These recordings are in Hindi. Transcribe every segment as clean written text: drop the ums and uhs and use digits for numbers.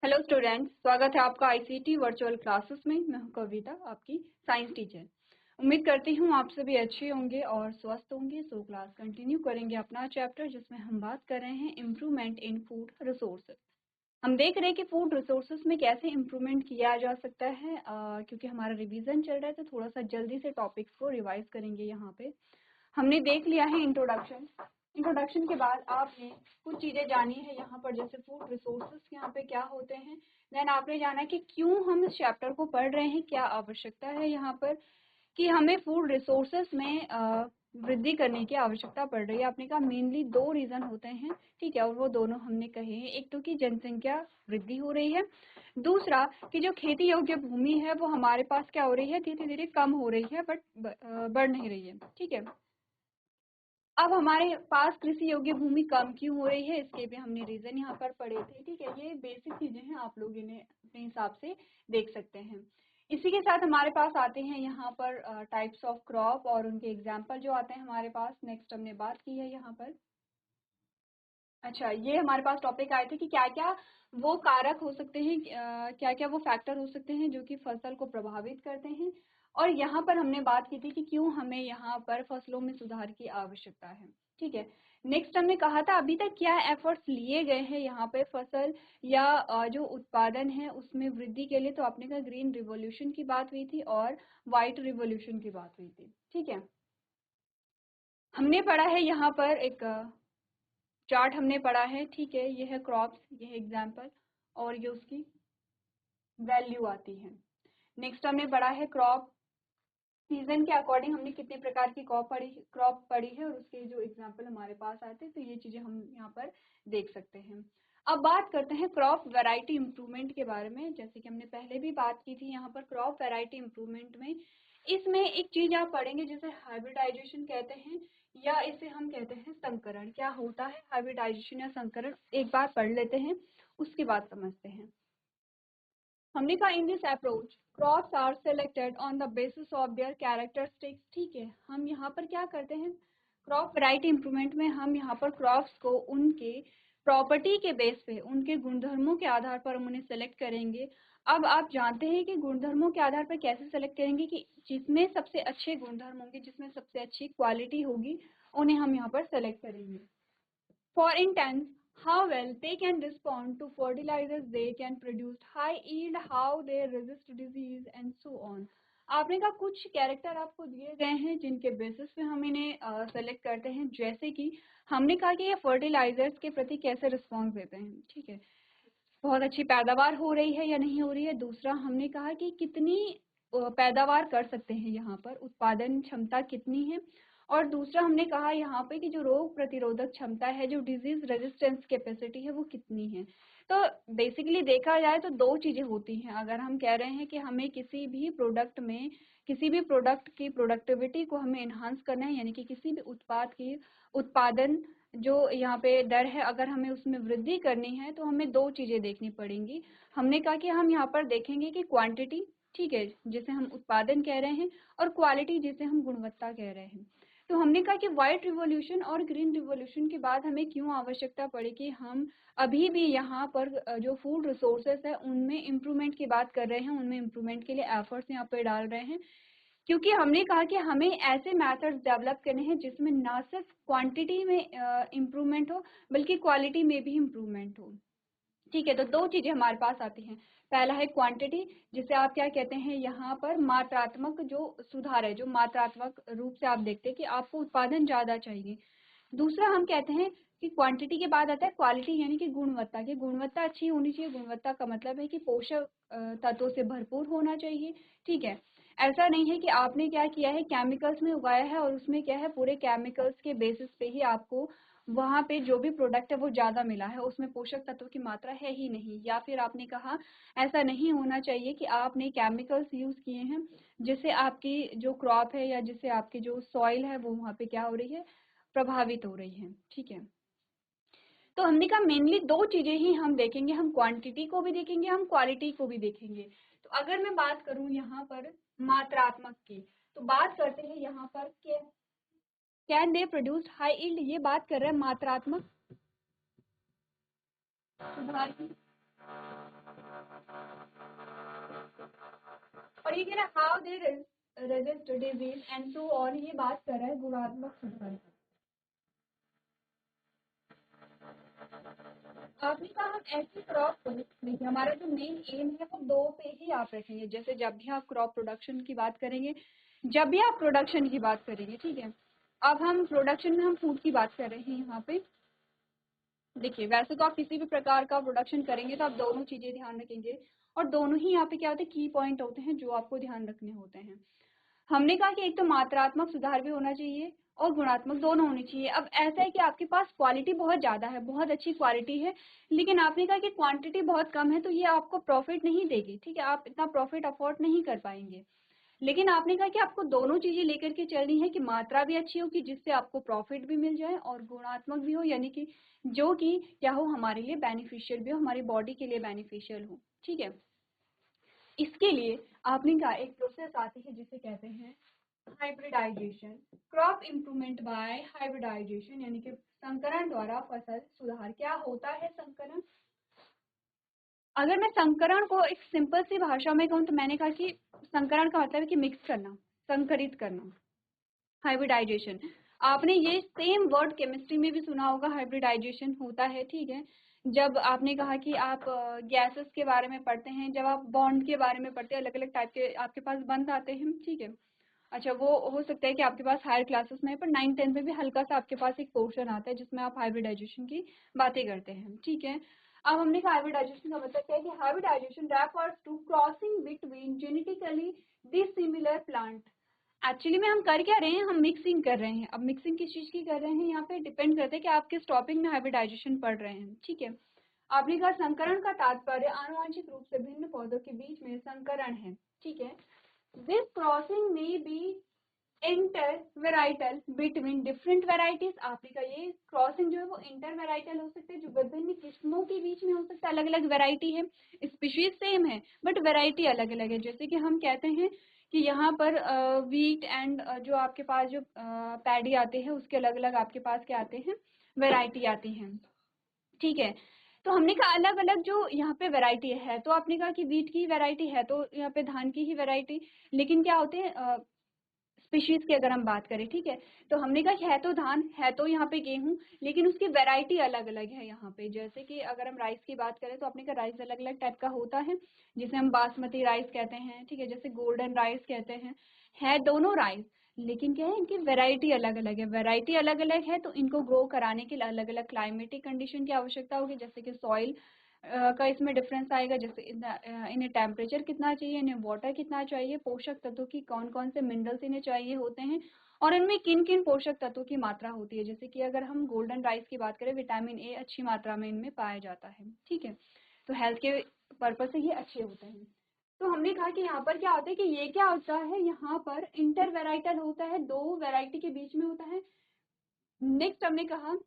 हेलो स्टूडेंट्स, स्वागत है आपका आईसीटी वर्चुअल क्लासेस में। मैं हूं कविता, आपकी साइंस टीचर। उम्मीद करती हूं आप सभी अच्छे होंगे और स्वस्थ होंगे। सो क्लास कंटिन्यू करेंगे अपना चैप्टर, जिसमें हम बात कर रहे हैं इम्प्रूवमेंट इन फूड रिसोर्सेज। हम देख रहे हैं कि फूड रिसोर्सेज में कैसे इम्प्रूवमेंट किया जा सकता है। क्योंकि हमारा रिवीजन चल रहा है तो थोड़ा सा जल्दी से टॉपिक्स को रिवाइज करेंगे। यहाँ पे हमने देख लिया है इंट्रोडक्शन के बाद आपने कुछ चीजें जानी है यहाँ पर, जैसे फूड रिसोर्सेज यहाँ पे क्या होते हैं। देन आपने जाना है कि क्यों हम इस चैप्टर को पढ़ रहे हैं, क्या आवश्यकता है यहाँ पर कि हमें फूड रिसोर्सेज में वृद्धि करने की आवश्यकता पड़ रही है। आपने कहा मेनली दो रीजन होते हैं, ठीक है, और वो दोनों हमने कहे हैं। एक तो कि जनसंख्या वृद्धि हो रही है, दूसरा कि जो खेती योग्य भूमि है वो हमारे पास क्या हो रही है, धीरे धीरे कम हो रही है, बट बढ़ नहीं रही है। ठीक है, अब हमारे पास कृषि योग्य भूमि कम क्यों हो रही है, इसके भी हमने रीजन यहाँ पर पढ़े थे। ठीक है, ये बेसिक चीजें हैं, आप लोग इन्हें अपने हिसाब से देख सकते हैं। इसी के साथ हमारे पास आते हैं यहाँ पर टाइप्स ऑफ क्रॉप और उनके एग्जाम्पल जो आते हैं हमारे पास। नेक्स्ट हमने बात की है यहाँ पर। अच्छा, ये हमारे पास टॉपिक आए थे कि क्या क्या वो कारक हो सकते हैं, क्या क्या वो फैक्टर हो सकते हैं जो कि फसल को प्रभावित करते हैं। और यहाँ पर हमने बात की थी कि क्यों हमें यहाँ पर फसलों में सुधार की आवश्यकता है। ठीक है, नेक्स्ट हमने कहा था अभी तक क्या एफर्ट्स लिए गए हैं यहाँ पे फसल या जो उत्पादन है उसमें वृद्धि के लिए। तो आपने कहा ग्रीन रिवॉल्यूशन की बात हुई थी और व्हाइट रिवॉल्यूशन की बात हुई थी। ठीक है, हमने पढ़ा है यहाँ पर एक चार्ट हमने पढ़ा है। ठीक है, ये है क्रॉप्स, ये है एग्जाम्पल और ये उसकी वैल्यू आती है। नेक्स्ट हमने पढ़ा है क्रॉप सीजन के अकॉर्डिंग हमने कितने प्रकार की क्रॉप पढ़ी है और उसके जो एग्जाम्पल हमारे पास आते हैं। तो ये चीजें हम यहाँ पर देख सकते हैं। अब बात करते हैं क्रॉप वैरायटी इंप्रूवमेंट के बारे में। जैसे कि हमने पहले भी बात की थी यहाँ पर क्रॉप वैरायटी इंप्रूवमेंट में, इसमें एक चीज आप पढ़ेंगे जिसे हाइब्रिडाइजेशन कहते हैं या इसे हम कहते हैं संकरण। क्या होता है हाइब्रिडाइजेशन या संकरण, एक बार पढ़ लेते हैं उसके बाद समझते हैं। हमने कहा in this approach crops are selected on the basis of their characteristics. ठीक है, हम यहाँ पर क्या करते हैं, क्रॉप वैरायटी इंप्रूवमेंट में हम यहाँ पर क्रॉप्स को उनके प्रॉपर्टी के बेस पे, उनके गुणधर्मों के आधार पर हम उन्हें सेलेक्ट करेंगे। अब आप जानते हैं कि गुणधर्मों के आधार पर कैसे सेलेक्ट करेंगे, कि जिसमें सबसे अच्छे गुणधर्म होंगे, जिसमें सबसे अच्छी क्वालिटी होगी, उन्हें हम यहाँ पर सेलेक्ट करेंगे। For instance, how well they can respond to fertilizers they can produce, high yield, how they resist disease and so on. आपने कहा कुछ कैरेक्टर आपको दिए गए हैं जिनके बेसिस पे हम इन्हें सेलेक्ट करते हैं। जैसे कि हमने कहा कि ये फर्टिलाइजर्स के प्रति कैसे रिस्पॉन्स देते हैं। ठीक है, बहुत अच्छी पैदावार हो रही है या नहीं हो रही है। दूसरा हमने कहा कि कितनी पैदावार कर सकते हैं, यहाँ पर उत्पादन क्षमता कितनी है। और दूसरा हमने कहा यहाँ पे कि जो रोग प्रतिरोधक क्षमता है, जो डिजीज रेजिस्टेंस कैपेसिटी है, वो कितनी है। तो बेसिकली देखा जाए तो दो चीजें होती हैं। अगर हम कह रहे हैं कि हमें किसी भी प्रोडक्ट में, किसी भी प्रोडक्ट की प्रोडक्टिविटी को हमें एनहांस करना है, यानी कि किसी भी उत्पाद की उत्पादन जो यहाँ पे दर है, अगर हमें उसमें वृद्धि करनी है तो हमें दो चीजें देखनी पड़ेंगी। हमने कहा कि हम यहाँ पर देखेंगे कि क्वांटिटी, ठीक है, जिसे हम उत्पादन कह रहे हैं, और क्वालिटी जिसे हम गुणवत्ता कह रहे हैं। तो हमने कहा कि व्हाइट रिवॉल्यूशन और ग्रीन रिवॉल्यूशन के बाद हमें क्यों आवश्यकता पड़ी कि हम अभी भी यहाँ पर जो फूड रिसोर्सेस है उनमें इम्प्रूवमेंट की बात कर रहे हैं, उनमें इम्प्रूवमेंट के लिए एफर्ट्स यहाँ पे डाल रहे हैं। क्योंकि हमने कहा कि हमें ऐसे मेथड्स डेवलप करने हैं जिसमें ना सिर्फ क्वांटिटी में इम्प्रूवमेंट हो, बल्कि क्वालिटी में भी इम्प्रूवमेंट हो। ठीक है, तो दो चीजें हमारे पास आती हैं। पहला है क्वांटिटी, जिसे आप क्या कहते हैं यहाँ पर मात्रात्मक जो सुधार है, जो मात्रात्मक रूप से आप देखते हैं कि आपको उत्पादन ज्यादा चाहिए। दूसरा हम कहते हैं कि क्वांटिटी के बाद आता है क्वालिटी, यानी कि गुणवत्ता। की गुणवत्ता अच्छी होनी चाहिए। गुणवत्ता का मतलब है कि पोषक तत्वों से भरपूर होना चाहिए। ठीक है, ऐसा नहीं है कि आपने क्या किया है, केमिकल्स में उगाया है और उसमें क्या है, पूरे केमिकल्स के बेसिस पे ही आपको वहां पे जो भी प्रोडक्ट है वो ज्यादा मिला है, उसमें पोषक तत्वों की मात्रा है ही नहीं। या फिर आपने कहा ऐसा नहीं होना चाहिए कि आपने केमिकल्स यूज किए हैं जिससे आपकी जो क्रॉप है या जिससे आपकी जो सॉइल है वो वहां पे क्या हो रही है, प्रभावित हो रही है। ठीक है, तो हमने कहा मेनली दो चीजें ही हम देखेंगे, हम क्वांटिटी को भी देखेंगे, हम क्वालिटी को भी देखेंगे। तो अगर मैं बात करूं यहाँ पर मात्रात्मक की, तो बात करते हैं यहाँ पर can they produce high yield, ये बात कर रहे हैं मात्रात्मक सुधार की। और ये कह रहा है how they resist disease and so on, ये बात कर रहा है गुणात्मक सुधार की। आपने कहा हम ऐसी क्रॉप को, देखिए हमारा जो मेन एम है वो दो पे ही आप रखेंगे। जैसे जब भी आप क्रॉप प्रोडक्शन की बात करेंगे, जब भी आप प्रोडक्शन की बात करेंगे, ठीक है, अब हम प्रोडक्शन में हम फूड की बात कर रहे हैं यहाँ पे। देखिए वैसे तो आप किसी भी प्रकार का प्रोडक्शन करेंगे तो आप दोनों चीजें ध्यान रखेंगे, और दोनों ही यहाँ पे क्या होते हैं, की पॉइंट होते हैं जो आपको ध्यान रखने होते हैं। हमने कहा कि एक तो मात्रात्मक सुधार भी होना चाहिए और गुणात्मक, दोनों होने चाहिए। अब ऐसा है कि आपके पास क्वालिटी बहुत ज़्यादा है, बहुत अच्छी क्वालिटी है, लेकिन आपने कहा कि क्वांटिटी बहुत कम है, तो ये आपको प्रॉफिट नहीं देगी, ठीक है, आप इतना प्रॉफिट अफोर्ड नहीं कर पाएंगे। लेकिन आपने कहा कि आपको दोनों चीज़ें लेकर के चलनी है कि मात्रा भी अच्छी हो कि जिससे आपको प्रॉफिट भी मिल जाए, और गुणात्मक भी हो, यानी कि जो कि क्या हो, हमारे लिए बेनिफिशियल भी हो, हमारी बॉडी के लिए बेनिफिशियल हो, ठीक है। इसके लिए आपने कहा एक प्रोसेस आती है जिसे कहते हैं hybridisation, crop improvement by hybridisation, यानी कि संकरण द्वारा फसल सुधार। क्या होता है संकरण? अगर मैं संकरण को एक सिंपल सी भाषा में कहूँ तो मैंने कहा कि संकरण का मतलब है कि मिक्स करना, संकरित करना, हाइब्रिडाइजेशन। आपने ये सेम वर्ड केमिस्ट्री में भी सुना होगा, हाइब्रिडाइजेशन होता है, ठीक है। जब आपने कहा कि आप गैसेस के बारे में पढ़ते हैं, जब आप बॉन्ड के बारे में पढ़ते हैं, अलग अलग टाइप के आपके पास बंद आते हैं, ठीक है। अच्छा, वो हो सकता है कि आपके पास हायर क्लासेस में है, पर 9-10 में भी हल्का सा आपके पास एक पोर्शन आता है जिसमें आप हाइब्रिडाइजेशन की बातें करते हैं, ठीक है। अब हमने कहा हाइब्रिडाइजेशन का मतलब क्या है कि hybridisation refers to crossing between genetically dissimilar plant. Actually में हम कर क्या रहे हैं, हम मिक्सिंग कर रहे हैं। अब मिक्सिंग किस चीज की कर रहे हैं, यहाँ पे डिपेंड करते हैं कि आप किस टॉपिक में हाइब्रिडाइजेशन पढ़ रहे हैं, ठीक है। आपने कहा संकरण का तात्पर्य आनुवांशिक रूप से भिन्न पौधों के बीच में संकरण है, ठीक है। This crossing may be intervarietal between different varieties। आपने कहा ये क्रॉसिंग जो है वो इंटरवेराइटल हो सकते हैं, जो विभिन्न किस्मों के बीच में हो सकता है, अलग अलग वैरायटी है, स्पीशीज सेम है बट वैरायटी अलग अलग है। जैसे कि हम कहते हैं कि यहाँ पर व्हीट एंड जो आपके पास जो पैडी आते हैं उसके अलग अलग आपके पास क्या आते हैं, वैरायटी आती हैं, ठीक है। तो हमने कहा अलग अलग जो यहाँ पे वैरायटी है, तो आपने कहा कि वीट की वैरायटी है तो यहाँ पे धान की ही वैरायटी, लेकिन क्या होते हैं स्पीशीज की अगर हम बात करें, ठीक है, तो हमने कहा है तो धान, है तो यहाँ पे गेहूं, लेकिन उसकी वैरायटी अलग अलग है यहाँ पे। जैसे कि अगर हम राइस की बात करें तो आपने कहा राइस अलग अलग टाइप का होता है, जिसे हम बासमती राइस कहते हैं, ठीक है, जैसे गोल्डन राइस कहते हैं, है दोनों राइस, लेकिन क्या है इनकी वैरायटी अलग अलग है। वैरायटी अलग अलग है तो इनको ग्रो कराने के लिए अलग अलग क्लाइमेटिक कंडीशन की आवश्यकता होगी, जैसे कि सॉइल का इसमें डिफरेंस आएगा, जैसे इन्हें टेम्परेचर कितना चाहिए, इन्हें वाटर कितना चाहिए, पोषक तत्वों की कौन कौन से मिनरल्स इन्हें चाहिए होते हैं, और इनमें किन किन पोषक तत्वों की मात्रा होती है। जैसे कि अगर हम गोल्डन राइस की बात करें, विटामिन ए अच्छी मात्रा में इनमें पाया जाता है, ठीक है, तो हेल्थ के पर्पज से ये अच्छे होते हैं। तो हमने कहा कि यहाँ पर क्या होता है कि ये क्या होता है, यहाँ पर इंटर वेराइटल होता है, दो वेराइटी के बीच में होता है। नेक्स्ट हमने कहा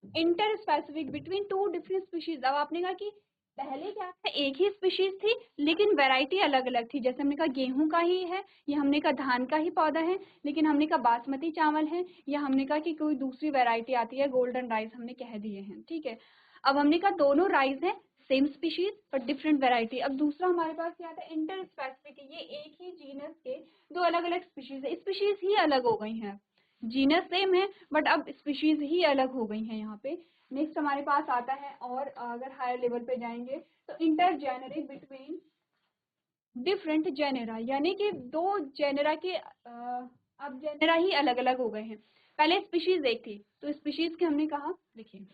inter specific between two different species. अब आपने कहा कि पहले क्या था, एक ही स्पीशीज थी लेकिन वैरायटी अलग अलग थी। जैसे हमने कहा गेहूं का ही है, या हमने कहा धान का ही पौधा है, लेकिन हमने कहा बासमती चावल है, या हमने कहा कि कोई दूसरी वैरायटी आती है, गोल्डन राइस हमने कह दिए हैं, ठीक है। अब हमने कहा दोनों राइस है, सेम स्पीशीज पर डिफरेंट वैरायटी। अब दूसरा हमारे पास क्या आता है, इंटर स्पेसिफिक, ये एक ही जीनस के दो अलग अलग स्पीशीज है, स्पीशीज ही अलग हो गई हैं, जीनस सेम है बट अब स्पीशीज ही अलग हो गई हैं यहाँ पे। नेक्स्ट हमारे पास आता है, और अगर हायर लेवल पे जाएंगे तो इंटरजेनरिक बिटवीन डिफरेंट जेनेरा, यानी कि दो जेनेरा के अब जेनेरा ही अलग अलग हो गए हैं। पहले स्पीशीज एक थी, तो स्पीशीज के हमने कहा, देखिए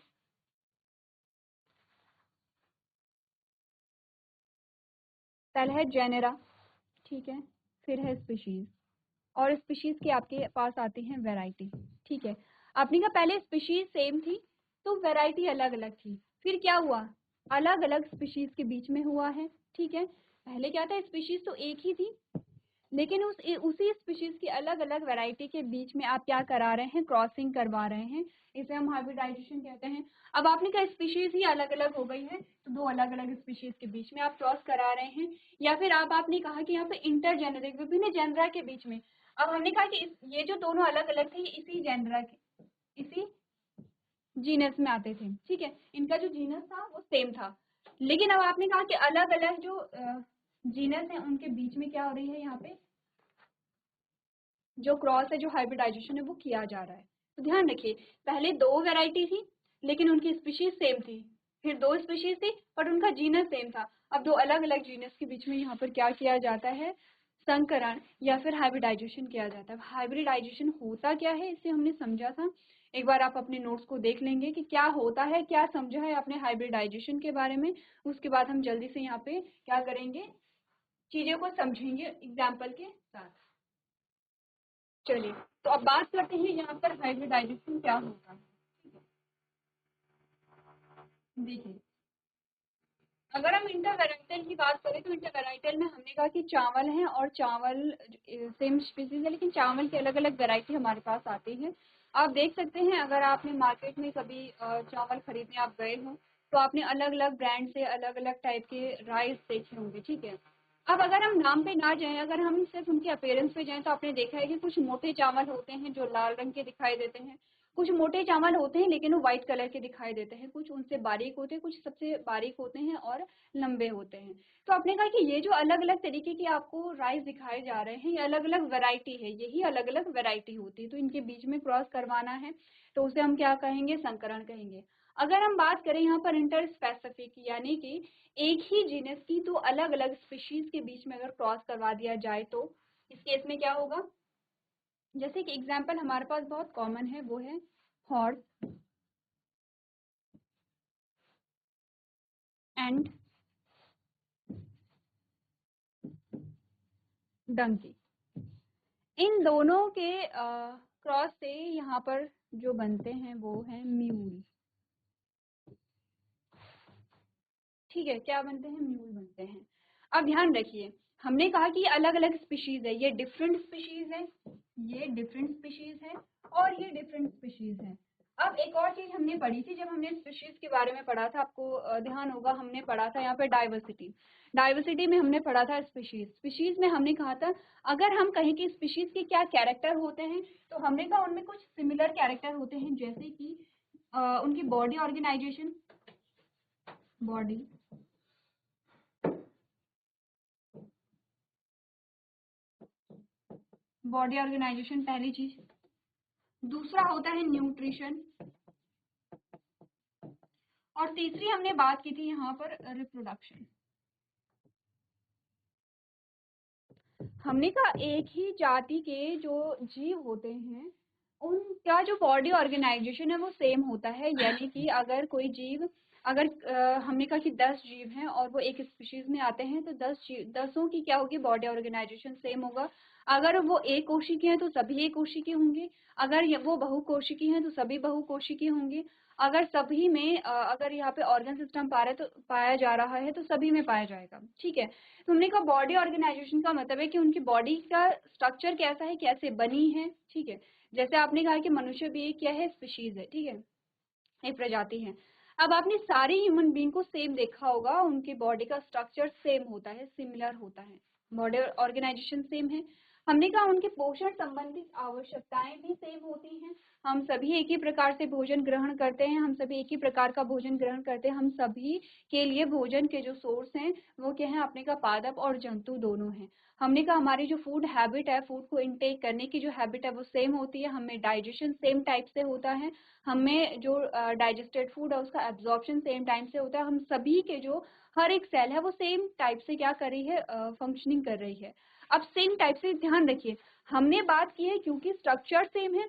पहले है जेनेरा, ठीक है, फिर है स्पीशीज, और स्पीशीज के आपके पास आती हैं वैरायटी, ठीक है। आपने कहा पहले स्पीशीज सेम थी तो वैरायटी अलग अलग थी, फिर क्या हुआ, अलग अलग स्पीशीज के बीच में हुआ है, ठीक है। पहले क्या था, स्पीशीज तो एक ही थी, लेकिन उसी स्पीशीज की अलग अलग वैरायटी के बीच में आप क्या करा रहे हैं, क्रॉसिंग करवा रहे हैं, इसे हम हाइब्रिडाइजेशन कहते हैं। अब आपने कहा स्पीशीज ही अलग अलग हो गई है, तो दो अलग अलग स्पीशीज के बीच में आप क्रॉस करा रहे हैं, या फिर आपने कहा कि यहाँ पे इंटरजेनरिक, विभिन्न जेनरा के बीच में। अब हमने कहा कि ये जो दोनों अलग अलग थे, इसी जेनरा के, इसी जीनस में आते थे, ठीक है। इनका जो जीनस था वो सेम था, लेकिन अब आपने कहा कि अलग अलग जो जीनस है उनके बीच में क्या हो रही है, यहाँ पे जो क्रॉस है, जो हाइब्रिडाइजेशन है वो किया जा रहा है। तो ध्यान रखिए, पहले दो वैरायटी थी लेकिन उनकी स्पीशीज सेम थी, फिर दो स्पीशीज थी पर उनका जीनस सेम था। अब दो अलग अलग जीनस के बीच में यहाँ पर क्या किया जाता है, संकरण या फिर हाइब्रिडाइजेशन किया जाता है। हाइब्रिडाइजेशन होता क्या है इसे हमने समझा था, एक बार आप अपने नोट्स को देख लेंगे कि क्या होता है, क्या समझा है आपने हाइब्रिडाइजेशन के बारे में। उसके बाद हम जल्दी से यहाँ पे क्या करेंगे, चीजों को समझेंगे एग्जाम्पल के साथ। चलिए, तो अब बात करते हैं यहाँ पर हाइब्रिडाइजेशन क्या होता है। देखिए, अगर हम इंटरवेराइटल की बात करें तो इंटरवेराइटल में हमने कहा कि चावल है और चावल सेम स्पीसीज है, लेकिन चावल की अलग अलग वैरायटी हमारे पास आती है। आप देख सकते हैं, अगर आपने मार्केट में कभी चावल खरीदने आप गए हो तो आपने अलग अलग ब्रांड से अलग अलग टाइप के राइस देखे होंगे, ठीक है। अब अगर हम नाम पे ना जाएं, अगर हम सिर्फ उनके अपीयरेंस पे जाएं, तो आपने देखा है कि कुछ मोटे चावल होते हैं जो लाल रंग के दिखाई देते हैं, कुछ मोटे चावल होते हैं लेकिन वो व्हाइट कलर के दिखाई देते हैं, कुछ उनसे बारीक होते हैं, कुछ सबसे बारीक होते हैं और लंबे होते हैं। तो आपने कहा कि ये जो अलग अलग तरीके की आपको राइस दिखाए जा रहे हैं, ये अलग अलग वैरायटी है, यही अलग अलग वैरायटी होती है। तो इनके बीच में क्रॉस करवाना है तो उसे हम क्या कहेंगे, संकरण कहेंगे। अगर हम बात करें यहाँ पर इंटर स्पेसिफिक, यानी कि एक ही जीनस की तो अलग अलग स्पीशीज के बीच में अगर क्रॉस करवा दिया जाए तो इस केस में क्या होगा। जैसे कि एग्जाम्पल हमारे पास बहुत कॉमन है, वो है हॉर्स एंड डंकी। इन दोनों के क्रॉस से यहाँ पर जो बनते हैं वो है म्यूल, ठीक है। क्या बनते हैं, म्यूल बनते हैं। अब ध्यान रखिए, हमने कहा कि ये अलग अलग स्पीशीज है, ये डिफरेंट स्पीशीज है, ये डिफरेंट स्पीशीज है और ये डिफरेंट स्पीशीज है। अब एक और चीज हमने पढ़ी थी जब हमने स्पीशीज के बारे में पढ़ा था, आपको ध्यान होगा, हमने पढ़ा था यहाँ पे डाइवर्सिटी। डाइवर्सिटी में हमने पढ़ा था स्पीशीज, स्पीशीज में हमने कहा था अगर हम कहें कि स्पीशीज के क्या कैरेक्टर होते हैं, तो हमने कहा उनमें कुछ सिमिलर कैरेक्टर होते हैं, जैसे कि उनकी body organisation, body body organisation पहली चीज। दूसरा होता है न्यूट्रिशन, और तीसरी हमने बात की थी यहाँ पर रिप्रोडक्शन। हमने कहा एक ही जाति के जो जीव होते हैं उनका जो बॉडी ऑर्गेनाइजेशन है वो सेम होता है, यानी कि अगर कोई जीव, अगर हमने कहा कि 10 जीव हैं और वो एक स्पीशीज में आते हैं तो 10 की क्या होगी, बॉडी ऑर्गेनाइजेशन सेम होगा। अगर वो एक कोशिकी हैं तो सभी एक कोशिकी होंगे, अगर वो बहुकोशिकी हैं तो सभी बहुकोशिकी होंगे, अगर सभी में अगर यहाँ पे ऑर्गन सिस्टम पाया जा रहा है तो सभी में पाया जाएगा, ठीक है। तो हमने कहा बॉडी ऑर्गेनाइजेशन का मतलब है कि उनकी बॉडी का स्ट्रक्चर कैसा है, कैसे बनी है, ठीक है। जैसे आपने कहा कि मनुष्य भी एक क्या है, स्पीशीज है, ठीक है, एक प्रजाति है। अब आपने सारे ह्यूमन बीइंग को सेम देखा होगा, उनकी बॉडी का स्ट्रक्चर सेम होता है, सिमिलर होता है, बॉडी ऑर्गेनाइजेशन सेम है। हमने कहा उनके पोषण संबंधित आवश्यकताएं भी सेम होती हैं, हम सभी एक ही प्रकार से भोजन ग्रहण करते हैं, हम सभी एक ही प्रकार का भोजन ग्रहण करते हैं, हम सभी के लिए भोजन के जो सोर्स हैं वो क्या है, आपने कहा पादप और जंतु दोनों हैं। हमने कहा हमारी जो फूड हैबिट है, फूड को इनटेक करने की जो हैबिट है वो सेम होती है, हमें डाइजेशन सेम टाइप से होता है, हमें जो डाइजेस्टेड फूड है उसका एब्जॉर्प्शन सेम टाइम से होता है, हम सभी के जो हर एक सेल है वो सेम टाइप से क्या कर रही है, फंक्शनिंग कर रही है। अब सेम टाइप से ध्यान रखिए, हमने बात की है क्योंकि स्ट्रक्चर सेम है,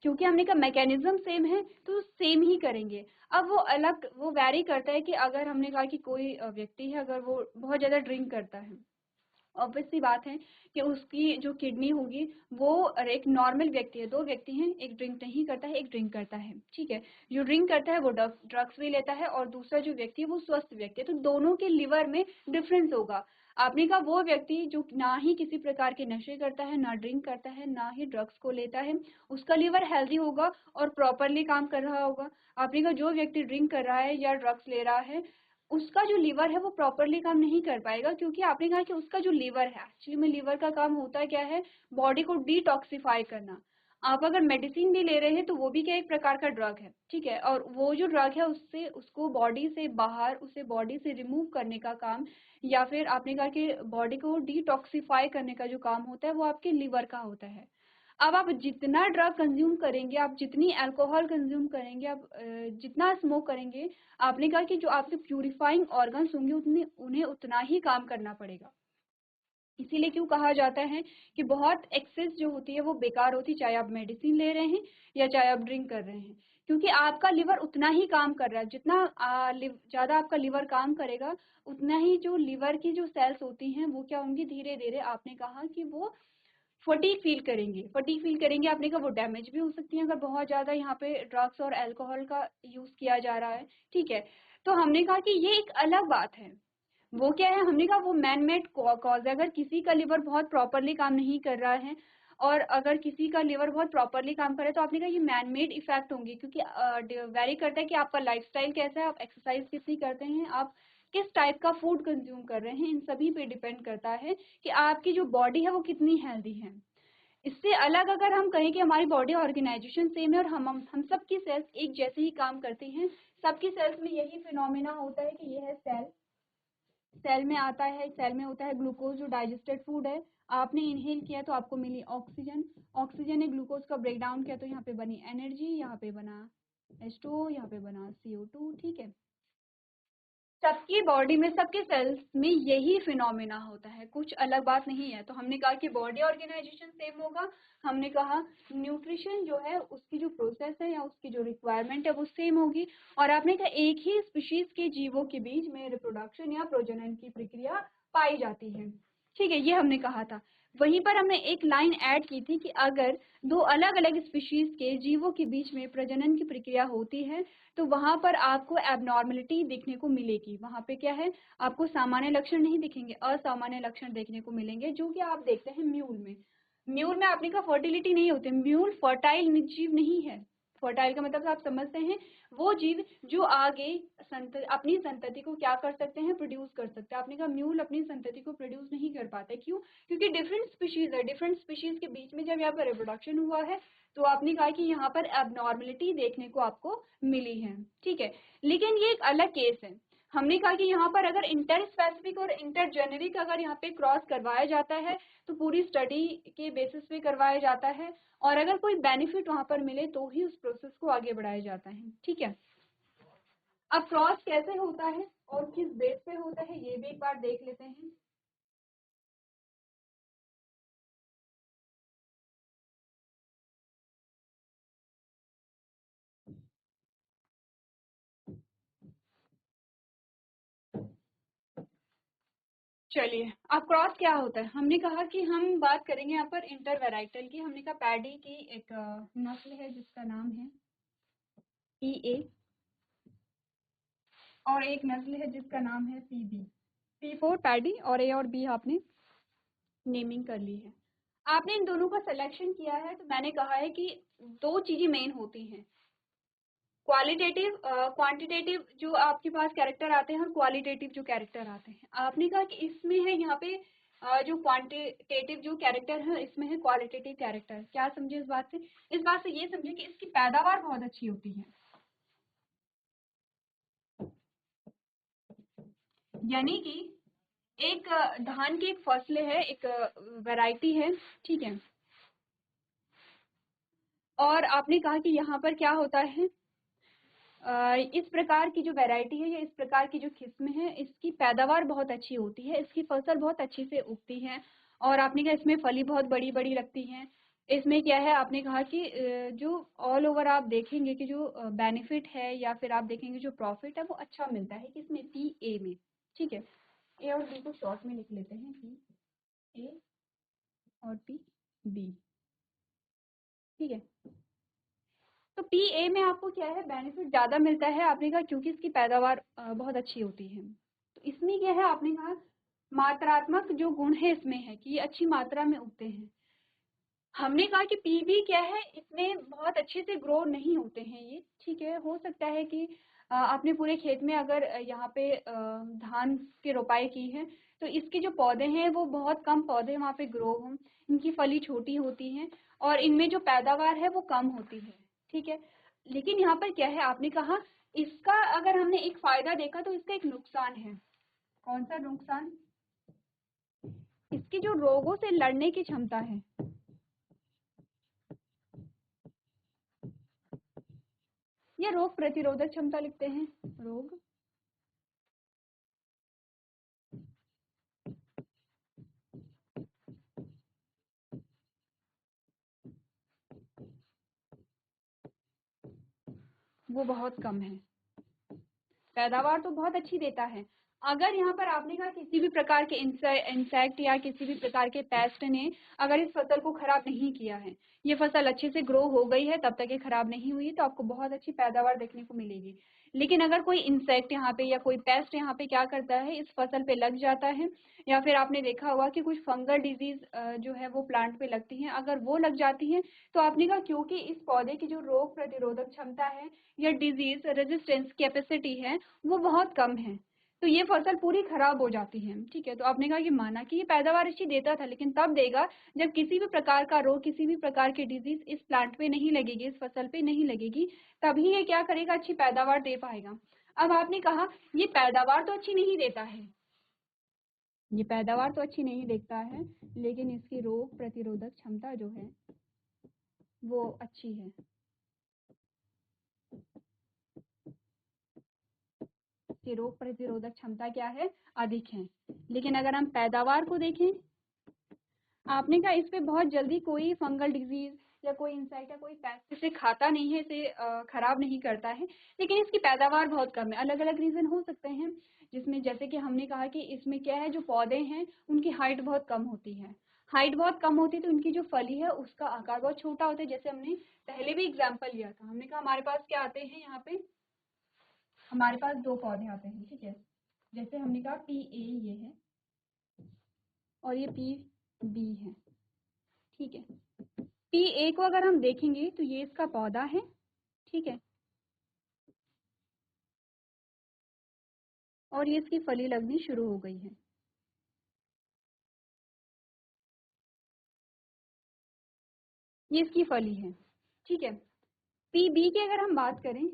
क्योंकि हमने कहा मैकेनिज्म सेम है तो सेम ही करेंगे। अब वो अलग, वो वैरी करता है कि अगर हमने कहा कि कोई व्यक्ति है अगर वो बहुत ज़्यादा ड्रिंक करता है, ऑब्वियस सी बात है कि उसकी जो किडनी होगी वो, एक नॉर्मल व्यक्ति है, दो व्यक्ति हैं, एक ड्रिंक नहीं करता है, एक ड्रिंक करता है, ठीक है। जो ड्रिंक करता है वो ड्रग्स भी लेता है और दूसरा जो व्यक्ति है वो स्वस्थ व्यक्ति है, तो दोनों के लिवर में डिफरेंस होगा। आपने कहा वो व्यक्ति जो ना ही किसी प्रकार के नशे करता है, ना ड्रिंक करता है, ना ही ड्रग्स को लेता है, उसका लिवर हेल्दी होगा और प्रॉपरली काम कर रहा होगा। आपने कहा जो व्यक्ति ड्रिंक कर रहा है या ड्रग्स ले रहा है उसका जो लीवर है वो प्रॉपरली काम नहीं कर पाएगा, क्योंकि आपने कहा कि उसका जो लीवर है, एक्चुअली में लीवर का काम होता है क्या है, बॉडी को डिटॉक्सिफाई करना। आप अगर मेडिसिन भी ले रहे हैं तो वो भी क्या एक प्रकार का ड्रग है, ठीक है। और वो जो ड्रग है उससे उसको बॉडी से बाहर, उसे बॉडी से रिमूव करने का काम, या फिर आपने कहा कि बॉडी को डिटॉक्सिफाई करने का जो काम होता है वो आपके लिवर का होता है। अब आप जितना ड्रग कंज्यूम करेंगे, आप जितनी अल्कोहल कंज्यूम करेंगे, आप जितना स्मोक करेंगे, आपने कहा कि जो आपके प्यूरिफाइंग ऑर्गन्स होंगे उतने उन्हें उतना ही काम करना पड़ेगा। इसीलिए क्यों कहा जाता है कि बहुत एक्सेस जो होती है वो बेकार होती है, चाहे आप मेडिसिन ले रहे हैं या चाहे आप ड्रिंक कर रहे हैं, क्योंकि आपका लिवर उतना ही काम कर रहा है। जितना ज्यादा आपका लिवर काम करेगा, उतना ही जो लिवर की जो सेल्स होती हैं वो क्या होंगी, धीरे धीरे आपने कहा कि वो फटीग फील करेंगे। फटीग फील करेंगे, आपने कहा वो डैमेज भी हो सकती है अगर बहुत ज्यादा यहाँ पे ड्रग्स और अल्कोहल का यूज किया जा रहा है, ठीक है। तो हमने कहा कि ये एक अलग बात है। वो क्या है, हमने कहा वो मैन मेड कॉज है। अगर किसी का लिवर बहुत प्रॉपरली काम नहीं कर रहा है और अगर किसी का लिवर बहुत प्रॉपरली काम कर रहा है, तो आपने कहा ये मैन मेड इफेक्ट होंगे, क्योंकि वेरी करता है कि आपका लाइफस्टाइल कैसा है, आप एक्सरसाइज कितनी करते हैं, आप किस टाइप का फूड कंज्यूम कर रहे हैं, इन सभी पे डिपेंड करता है कि आपकी जो बॉडी है वो कितनी हेल्दी है। इससे अलग अगर हम कहें कि हमारी बॉडी ऑर्गेनाइजेशन सेम है और हम सबकी सेल्स एक जैसे ही काम करती हैं, सबकी सेल्स में यही फिनोमेना होता है कि यह है सेल, सेल में आता है, सेल में होता है ग्लूकोज जो डाइजेस्टेड फूड है, आपने इनहेल किया तो आपको मिली ऑक्सीजन, ऑक्सीजन ने ग्लूकोज का ब्रेक डाउन किया तो यहाँ पे बनी एनर्जी, यहाँ पे बना H2O, यहाँ पे बना CO2, ठीक है। सबकी बॉडी में, सबके सेल्स में यही फिनोमेना होता है, कुछ अलग बात नहीं है। तो हमने कहा कि बॉडी ऑर्गेनाइजेशन सेम होगा, हमने कहा न्यूट्रिशन जो है उसकी जो प्रोसेस है या उसकी जो रिक्वायरमेंट है वो सेम होगी, और आपने कहा एक ही स्पीशीज के जीवों के बीच में रिप्रोडक्शन या प्रजनन की प्रक्रिया पाई जाती है, ठीक है, ये हमने कहा था। वहीं पर हमने एक लाइन ऐड की थी कि अगर दो अलग अलग स्पीशीज के जीवों के बीच में प्रजनन की प्रक्रिया होती है तो वहां पर आपको एबनॉर्मलिटी देखने को मिलेगी। वहां पे क्या है, आपको सामान्य लक्षण नहीं दिखेंगे, असामान्य लक्षण देखने को मिलेंगे, जो कि आप देखते हैं म्यूल में। म्यूल में आपने कहा फर्टिलिटी नहीं होती, म्यूल फर्टाइल जीव नहीं है। फर्टाइल का मतलब आप समझते हैं, वो जीव जो आगे अपनी संतति को क्या कर सकते हैं, प्रोड्यूस कर सकते हैं। आपने कहा म्यूल अपनी संतति को प्रोड्यूस नहीं कर पाते, क्यों, क्योंकि डिफरेंट स्पीशीज है, डिफरेंट स्पीशीज के बीच में जब यहाँ पर रिप्रोडक्शन हुआ है तो आपने कहा कि यहाँ पर एबनॉर्मलिटी देखने को आपको मिली है, ठीक है। लेकिन ये एक अलग केस है। हमने कहा कि यहाँ पर अगर इंटर स्पेसिफिक और इंटर जेनेरिक अगर यहाँ पे क्रॉस करवाया जाता है तो पूरी स्टडी के बेसिस पे करवाया जाता है, और अगर कोई बेनिफिट वहां पर मिले तो ही उस प्रोसेस को आगे बढ़ाया जाता है, ठीक है। अब क्रॉस कैसे होता है और किस बेस पे होता है ये भी एक बार देख लेते हैं। चलिए, अब क्रॉस क्या होता है, हमने कहा कि हम बात करेंगे यहाँ पर इंटर वेराइटल की। हमने कहा पैडी की एक नस्ल है जिसका नाम है PA, और एक नस्ल है जिसका नाम है PB। P4 पैडी और A और B आपने नेमिंग कर ली है। आपने इन दोनों का सिलेक्शन किया है, तो मैंने कहा है कि दो चीजें मेन होती हैं, क्वालिटेटिव क्वांटिटेटिव जो आपके पास कैरेक्टर आते हैं और क्वालिटेटिव जो कैरेक्टर आते हैं। आपने कहा कि इसमें है यहाँ पे जो क्वांटिटेटिव जो कैरेक्टर है इसमें है क्वालिटेटिव कैरेक्टर। क्या समझे इस बात से, इस बात से ये समझे कि इसकी पैदावार बहुत अच्छी होती है, यानी कि एक धान की एक फसल है, एक वैरायटी है, ठीक है। और आपने कहा कि यहाँ पर क्या होता है, इस प्रकार की जो वैरायटी है या इस प्रकार की जो किस्म है इसकी पैदावार बहुत अच्छी होती है, इसकी फसल बहुत अच्छी से उगती है, और आपने कहा इसमें फली बहुत बड़ी बड़ी लगती हैं। इसमें क्या है, आपने कहा कि जो ऑल ओवर आप देखेंगे कि जो बेनिफिट है या फिर आप देखेंगे जो प्रॉफिट है वो अच्छा मिलता है किसमें, PA में, ठीक है। A और B को शॉर्ट में लिख लेते हैं, PA और PB, ठीक है। तो PA में आपको क्या है, बेनिफिट ज्यादा मिलता है, आपने कहा क्योंकि इसकी पैदावार बहुत अच्छी होती है। तो इसमें क्या है, आपने कहा मात्रात्मक जो गुण है इसमें है कि ये अच्छी मात्रा में उगते हैं। हमने कहा कि पीबी क्या है, इसमें बहुत अच्छे से ग्रो नहीं होते हैं ये, ठीक है। हो सकता है कि आपने पूरे खेत में अगर यहाँ पे धान की रोपाई की है तो इसके जो पौधे हैं वो बहुत कम पौधे वहाँ पे ग्रो हों, इनकी फली छोटी होती हैं और इनमें जो पैदावार है वो कम होती है, ठीक है। लेकिन यहाँ पर क्या है, आपने कहा इसका अगर हमने एक फायदा देखा तो इसका एक नुकसान है। कौन सा नुकसान? इसकी जो रोगों से लड़ने की क्षमता है, या रोग प्रतिरोधक क्षमता लिखते हैं, रोग वो बहुत कम है। पैदावार तो बहुत अच्छी देता है। अगर यहाँ पर आपने कहा किसी भी प्रकार के इंसेक्ट या किसी भी प्रकार के पेस्ट ने अगर इस फसल को खराब नहीं किया है, ये फसल अच्छे से ग्रो हो गई है, तब तक ये खराब नहीं हुई, तो आपको बहुत अच्छी पैदावार देखने को मिलेगी। लेकिन अगर कोई इंसेक्ट यहाँ पे या कोई पेस्ट यहाँ पे क्या करता है, इस फसल पे लग जाता है, या फिर आपने देखा होगा कि कुछ फंगल डिजीज जो है वो प्लांट पे लगती है, अगर वो लग जाती है तो आपने कहा क्योंकि इस पौधे की जो रोग प्रतिरोधक क्षमता है या डिजीज रेजिस्टेंस कैपेसिटी है वो बहुत कम है, तो ये फसल पूरी खराब हो जाती है, ठीक है। तो आपने कहा कि माना कि ये पैदावार अच्छी देता था, लेकिन तब देगा जब किसी भी प्रकार का रोग, किसी भी प्रकार की डिजीज इस प्लांट पे नहीं लगेगी, इस फसल पे नहीं लगेगी, तभी ये क्या करेगा, अच्छी पैदावार दे पाएगा। अब आपने कहा ये पैदावार तो अच्छी नहीं देता है, ये पैदावार तो अच्छी नहीं देता है, लेकिन इसकी रोग प्रतिरोधक क्षमता जो है वो अच्छी है। कि रोग प्रतिरोधक क्षमता क्या है, अधिक है। लेकिन अगर हम पैदावार को देखें, आपने कहा इस पे बहुत जल्दी कोई फंगल डिजीज या कोई इंसेक्ट या कोई पेस्ट इसे खाता नहीं है, इसे खराब नहीं करता है, लेकिन इसकी पैदावार बहुत कम है। अलग अलग रीजन हो सकते हैं, जिसमें जैसे कि हमने कहा कि इसमें क्या है, जो पौधे हैं उनकी हाइट बहुत कम होती है, हाइट बहुत कम होती है, तो उनकी जो फली है उसका आकार बहुत छोटा होता है। जैसे हमने पहले भी एग्जाम्पल लिया था, हमने कहा हमारे पास क्या आते हैं, यहाँ पे हमारे पास दो पौधे आते हैं, ठीक है। जैसे हमने कहा पी ए ये है और ये पी बी है, ठीक है। पी ए को अगर हम देखेंगे तो ये इसका पौधा है, ठीक है, और ये इसकी फली लगनी शुरू हो गई है। ये इसकी फली है, ठीक है। पी बी की अगर हम बात करें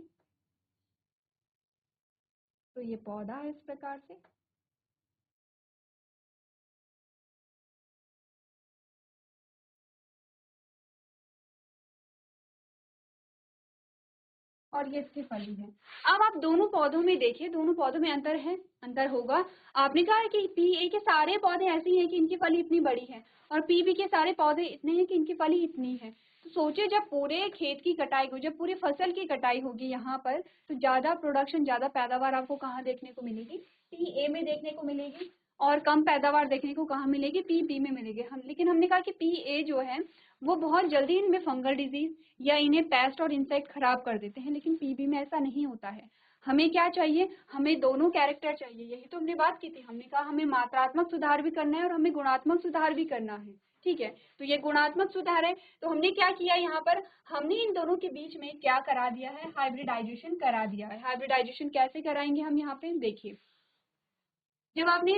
तो ये पौधा है इस प्रकार से, और ये इसकी फली है। अब आप दोनों पौधों में देखिए, दोनों पौधों में अंतर है, अंतर होगा। आपने कहा है कि पी ए के सारे पौधे ऐसे हैं कि इनकी फली इतनी बड़ी है, और पी बी के सारे पौधे इतने हैं कि इनकी फली इतनी है। तो सोचिए जब पूरे खेत की कटाई हो, जब पूरी फसल की कटाई होगी यहाँ पर, तो ज्यादा प्रोडक्शन, ज्यादा पैदावार आपको कहाँ देखने को मिलेगी, पी ए में देखने को मिलेगी, और कम पैदावार देखने को कहाँ मिलेगी, पी बी में मिलेगी। लेकिन हमने कहा कि पी ए जो है वो बहुत जल्दी इनमें फंगल डिजीज या इन्हें पेस्ट और इंसेक्ट खराब कर देते हैं, लेकिन पीबी में ऐसा नहीं होता है। हमें क्या चाहिए, हमें दोनों कैरेक्टर चाहिए, यही तो हमने बात की थी। हमने कहा हमें मात्रात्मक सुधार भी करना है और हमें गुणात्मक सुधार भी करना है, ठीक है। तो ये गुणात्मक सुधार है, तो हमने क्या किया यहाँ पर, हमने इन दोनों के बीच में क्या करा दिया है, हाइब्रिडाइजेशन करा दिया है। हाइब्रिडाइजेशन कैसे कराएंगे हम, यहाँ पे देखिए, जब आपने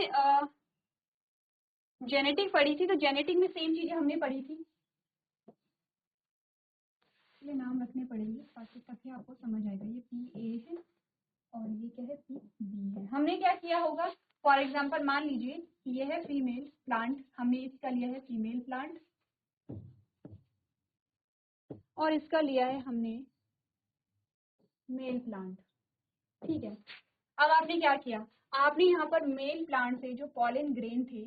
जेनेटिक पढ़ी थी तो जेनेटिक में सेम चीजें हमने पढ़ी थी, ये नाम रखने पड़ेंगे ताकि तभी आपको समझ आएगा। ये पी ए है और ये क्या है, पी बी है। हमने क्या किया होगा, फॉर एग्जाम्पल मान लीजिए ये है फीमेल प्लांट, हमने इसका लिया है फीमेल प्लांट, और इसका लिया है हमने मेल प्लांट, ठीक है। अब आपने क्या किया, आपने यहाँ पर मेल प्लांट से जो पॉलन ग्रेन थे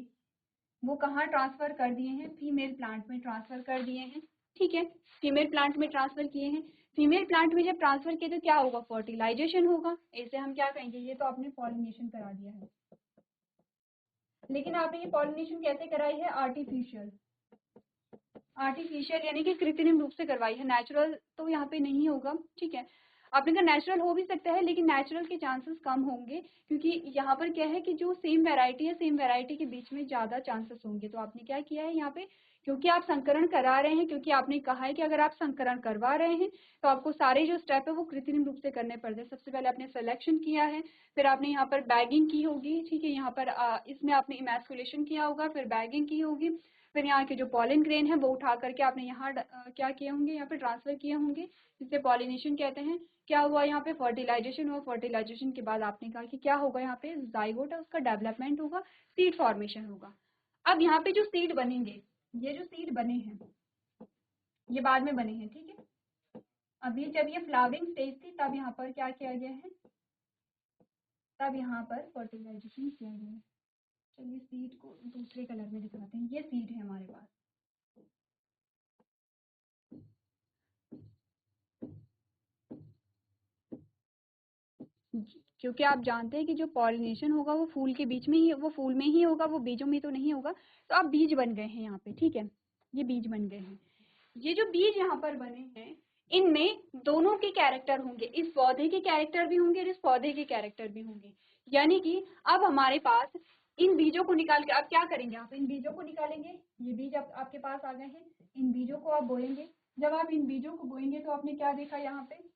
वो कहाँ ट्रांसफर कर दिए हैं, फीमेल प्लांट में ट्रांसफर कर दिए हैं, ठीक है। फीमेल प्लांट में ट्रांसफर किए हैं, फीमेल प्लांट में जब ट्रांसफर किए तो क्या होगा, फर्टिलाइजेशन होगा, ऐसे हम क्या कहेंगे, ये तो आपने पॉलिनेशन करा दिया है। लेकिन आपने ये पॉलिनेशन कैसे कराई है, आर्टिफिशियल, आर्टिफिशियल यानी कि कृत्रिम रूप से करवाई है, नेचुरल तो यहाँ पे नहीं होगा, ठीक है। आपने कहा नेचुरल हो भी सकता है, लेकिन नेचुरल के चांसेस कम होंगे, क्योंकि यहाँ पर क्या है कि जो सेम वैरायटी है, सेम वैरायटी के बीच में ज्यादा चांसेस होंगे। तो आपने क्या किया है यहाँ पे क्योंकि आप संकरण करा रहे हैं, क्योंकि आपने कहा है कि अगर आप संकरण करवा रहे हैं तो आपको सारे जो स्टेप है वो कृत्रिम रूप से करने पड़ते हैं। सबसे पहले आपने सिलेक्शन किया है, फिर आपने यहाँ पर बैगिंग की होगी, ठीक है, यहाँ पर इसमें आपने इमैस्कुलेशन किया होगा, फिर बैगिंग की होगी, फिर यहाँ के जो पॉलिन ग्रेन है वो उठा करके आपने यहाँ क्या किए होंगे, यहाँ पे ट्रांसफर किए होंगे, जिसे पॉलिनेशन कहते हैं। क्या हुआ यहाँ पे, फर्टिलाइजेशन हुआ, फर्टिलाइजेशन के बाद आपने कहा कि क्या होगा, यहाँ पे जाइगोट है उसका डेवलपमेंट होगा, सीड फॉर्मेशन होगा। अब यहाँ पे जो सीड बनेंगे, ये जो सीड बने हैं ये बाद में बने हैं, ठीक है। अभी जब ये फ्लावरिंग स्टेज थी तब यहाँ पर क्या किया गया है, तब यहाँ पर फर्टिलाइजेशन किया गया है। चलिए सीड को दूसरे कलर में दिखाते हैं, ये सीड है हमारे पास। क्योंकि आप जानते हैं कि जो पॉलिनेशन होगा वो फूल के बीच में ही, वो फूल में ही होगा, वो बीजों में तो नहीं होगा। तो अब बीज बन गए हैं यहाँ पे, ठीक है, ये बीज बन गए हैं। ये जो बीज यहाँ पर बने हैं इनमें दोनों के कैरेक्टर होंगे, इस पौधे के कैरेक्टर भी होंगे और इस पौधे के कैरेक्टर भी होंगे। यानी कि अब हमारे पास इन बीजों को निकाल के, अब क्या करेंगे, आप इन बीजों को निकालेंगे, ये बीज अब आपके पास आ गए हैं, इन बीजों को आप बोएंगे। जब आप इन बीजों को बोएंगे तो आपने क्या देखा यहाँ पे,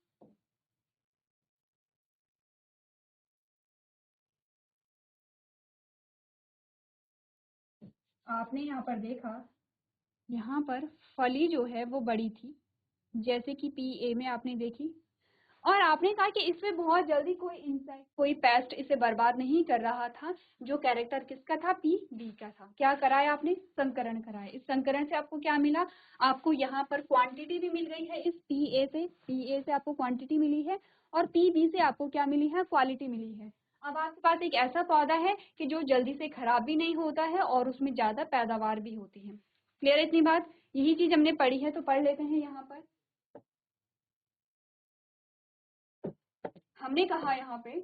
आपने यहाँ पर देखा, यहाँ पर फली जो है वो बड़ी थी, जैसे कि पी ए में आपने देखी, और आपने कहा कि इसमें बहुत जल्दी कोई इंसेक्ट, कोई पेस्ट इसे बर्बाद नहीं कर रहा था। जो कैरेक्टर किसका था, पी बी का था। क्या कराया आपने, संकरण कराया। इस संकरण से आपको क्या मिला, आपको यहाँ पर क्वांटिटी भी मिल गई है, इस पी ए से आपको क्वांटिटी मिली है, और पी बी से आपको क्या मिली है, क्वालिटी मिली है। अब आपके पास एक ऐसा पौधा है कि जो जल्दी से खराब भी नहीं होता है और उसमें ज्यादा पैदावार भी होती है। क्लियर है इतनी बात, यही चीज हमने पढ़ी है, तो पढ़ लेते हैं। यहाँ पर हमने कहा यहाँ पे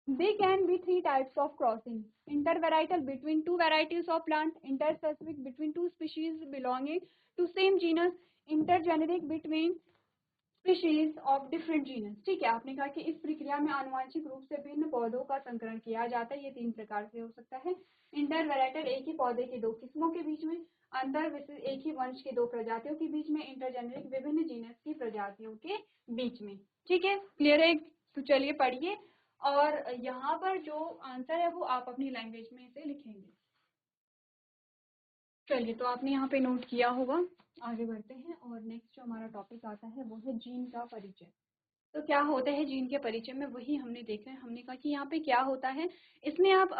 there can be three types of crossing: intervarietal between two varieties of plant, interspecific between two species belonging to same genus, intergeneric between species of different genus. ठीक है, आपने कहा कि इस प्रक्रिया में आनुवांशिक रूप से भिन्न पौधों का संकरण किया जाता है। ये तीन प्रकार से हो सकता है। इंटरवेराइटल, एक ही पौधे की दो किस्मों के बीच में। अंतर विशेष, एक ही वंश के दो प्रजातियों के बीच में। इंटरजेनरिक, विभिन्न जीनस की प्रजातियों के बीच में। ठीक है, क्लियर है। तो चलिए पढ़िए, और यहाँ पर जो आंसर है वो आप अपनी लैंग्वेज में इसे लिखेंगे। चलिए, तो आपने यहाँ पे नोट किया होगा। आगे बढ़ते हैं, और नेक्स्ट जो हमारा टॉपिक आता है वो है जीन का परिचय। तो क्या होता है जीन के परिचय में, वही हमने देखा है। हमने कहा कि यहाँ पे क्या होता है, इसमें आप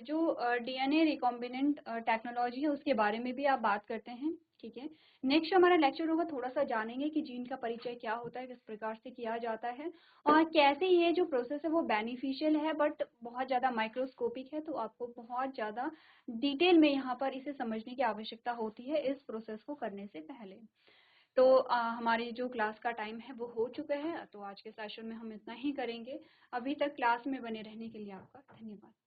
जो डीएनए रिकॉम्बिनेंट टेक्नोलॉजी है उसके बारे में भी आप बात करते हैं। ठीक है, नेक्स्ट हमारा लेक्चर होगा, थोड़ा सा जानेंगे कि जीन का परिचय क्या होता है, किस प्रकार से किया जाता है, और कैसे ये जो प्रोसेस है वो बेनिफिशियल है बट बहुत ज़्यादा माइक्रोस्कोपिक है। तो आपको बहुत ज़्यादा डिटेल में यहाँ पर इसे समझने की आवश्यकता होती है इस प्रोसेस को करने से पहले। तो हमारी जो क्लास का टाइम है वो हो चुका है, तो आज के सेशन में हम इतना ही करेंगे। अभी तक क्लास में बने रहने के लिए आपका धन्यवाद।